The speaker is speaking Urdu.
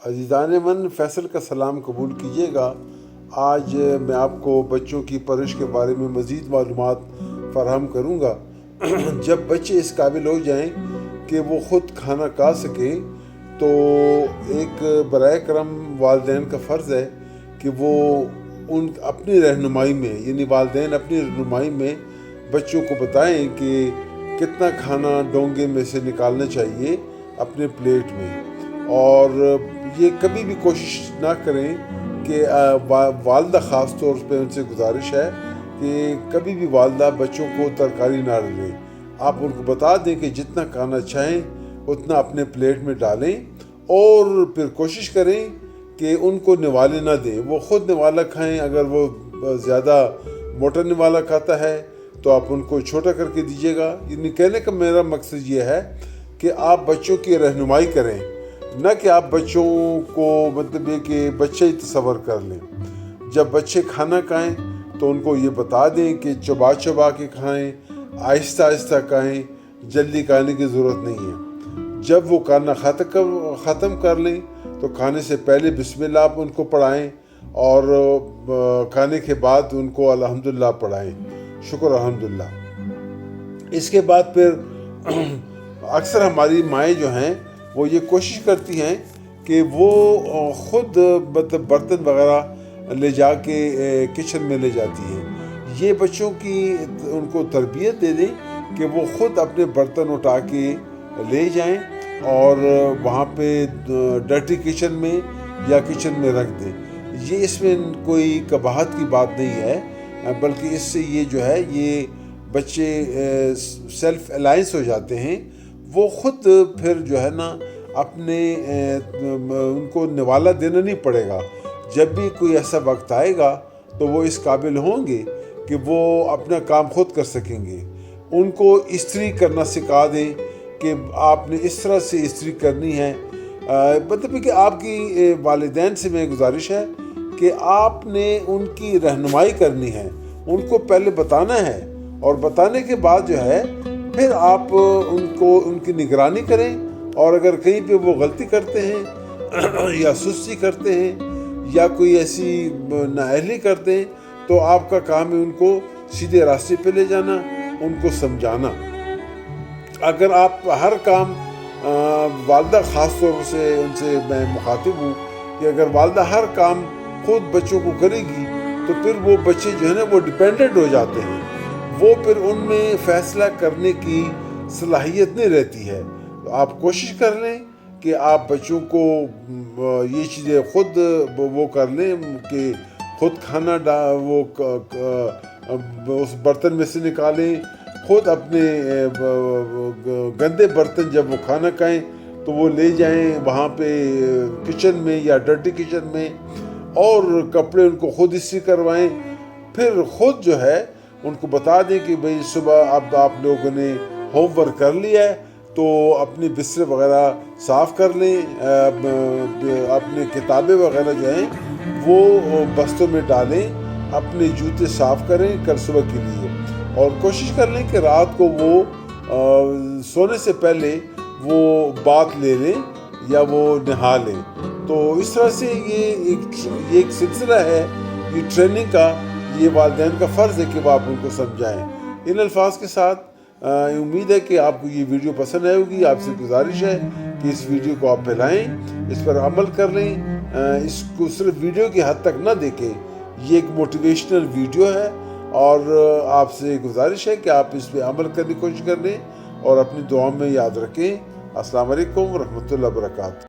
عزیزان من، فیصل کا سلام قبول کیجیے گا۔ آج میں آپ کو بچوں کی پرورش کے بارے میں مزید معلومات فراہم کروں گا۔ جب بچے اس قابل ہو جائیں کہ وہ خود کھانا کھا سکیں تو ایک برائے کرم والدین کا فرض ہے کہ وہ اپنی رہنمائی میں، یعنی والدین اپنی رہنمائی میں بچوں کو بتائیں کہ کتنا کھانا ڈونگے میں سے نکالنا چاہیے اپنے پلیٹ میں، اور یہ کبھی بھی کوشش نہ کریں کہ والدہ خاص طور پہ ان سے گزارش ہے کہ کبھی بھی والدہ بچوں کو ترکاری نہ ڈالیں۔ آپ ان کو بتا دیں کہ جتنا کھانا چاہیں اتنا اپنے پلیٹ میں ڈالیں، اور پھر کوشش کریں کہ ان کو نوالے نہ دیں، وہ خود نوالا کھائیں۔ اگر وہ زیادہ موٹا نوالا کھاتا ہے تو آپ ان کو چھوٹا کر کے دیجیے گا۔ یعنی کہنے کا میرا مقصد یہ ہے کہ آپ بچوں کی رہنمائی کریں، نہ کہ آپ بچوں کو مطلب یہ کہ بچے ہی تصور کر لیں۔ جب بچے کھانا کھائیں تو ان کو یہ بتا دیں کہ چبا چبا کے کھائیں، آہستہ آہستہ کھائیں، جلدی کھانے کی ضرورت نہیں ہے۔ جب وہ کھانا ختم کر لیں تو کھانے سے پہلے بسم اللہ آپ ان کو پڑھائیں، اور کھانے کے بعد ان کو الحمدللہ پڑھائیں، شکر الحمدللہ۔ اس کے بعد پھر اکثر ہماری مائیں جو ہیں وہ یہ کوشش کرتی ہیں کہ وہ خود مطلب برتن وغیرہ لے جا کے کچن میں لے جاتی ہیں۔ یہ بچوں کی ان کو تربیت دے دیں کہ وہ خود اپنے برتن اٹھا کے لے جائیں اور وہاں پہ ڈرٹی کچن میں یا کچن میں رکھ دیں۔ یہ اس میں کوئی قباحت کی بات نہیں ہے، بلکہ اس سے یہ جو ہے یہ بچے سیلف الائنس ہو جاتے ہیں۔ وہ خود پھر جو ہے نا اپنے ان کو نوالا دینا نہیں پڑے گا۔ جب بھی کوئی ایسا وقت آئے گا تو وہ اس قابل ہوں گے کہ وہ اپنا کام خود کر سکیں گے۔ ان کو استری کرنا سکھا دیں کہ آپ نے اس طرح سے استری کرنی ہے۔ مطلب کہ آپ کی والدین سے میں گزارش ہے کہ آپ نے ان کی رہنمائی کرنی ہے، ان کو پہلے بتانا ہے، اور بتانے کے بعد جو ہے پھر آپ ان کی نگرانی کریں، اور اگر کہیں پہ وہ غلطی کرتے ہیں یا سستی کرتے ہیں یا کوئی ایسی نااہلی کرتے ہیں تو آپ کا کام ہے ان کو سیدھے راستے پہ لے جانا، ان کو سمجھانا۔ اگر آپ ہر کام والدہ خاص طور سے ان سے میں مخاطب ہوں کہ اگر والدہ ہر کام خود بچوں کو کرے گی تو پھر وہ بچے جو ہے نا وہ ڈیپینڈنٹ ہو جاتے ہیں، وہ پھر ان میں فیصلہ کرنے کی صلاحیت نہیں رہتی ہے۔ تو آپ کوشش کر لیں کہ آپ بچوں کو یہ چیزیں خود وہ کر لیں کہ خود کھانا وہ اس برتن میں سے نکالیں، خود اپنے گندے برتن جب وہ کھانا کھائیں تو وہ لے جائیں وہاں پہ کچن میں یا ڈرٹی کچن میں، اور کپڑے ان کو خود استری کروائیں۔ پھر خود جو ہے ان کو بتا دیں کہ بھئی صبح اب آپ لوگوں نے ہوم ورک کر لیا ہے تو اپنے بستر وغیرہ صاف کر لیں، اپنے کتابیں وغیرہ جو ہیں وہ بستوں میں ڈالیں، اپنے جوتے صاف کریں کل صبح کے لیے، اور کوشش کر لیں کہ رات کو وہ سونے سے پہلے وہ بات لے لیں یا وہ نہا لیں۔ تو اس طرح سے یہ ایک سلسلہ ہے، یہ ٹریننگ کا، یہ والدین کا فرض ہے کہ وہ آپ ان کو سمجھائیں۔ ان الفاظ کے ساتھ امید ہے کہ آپ کو یہ ویڈیو پسند آئے ہوگی۔ آپ سے گزارش ہے کہ اس ویڈیو کو آپ پھیلائیں، اس پر عمل کر لیں، اس کو صرف ویڈیو کی حد تک نہ دیکھیں، یہ ایک موٹیویشنل ویڈیو ہے، اور آپ سے گزارش ہے کہ آپ اس پہ عمل کرنے کی کوشش کر لیں اور اپنی دعاؤں میں یاد رکھیں۔ السلام علیکم ورحمۃ اللہ وبرکاتہ۔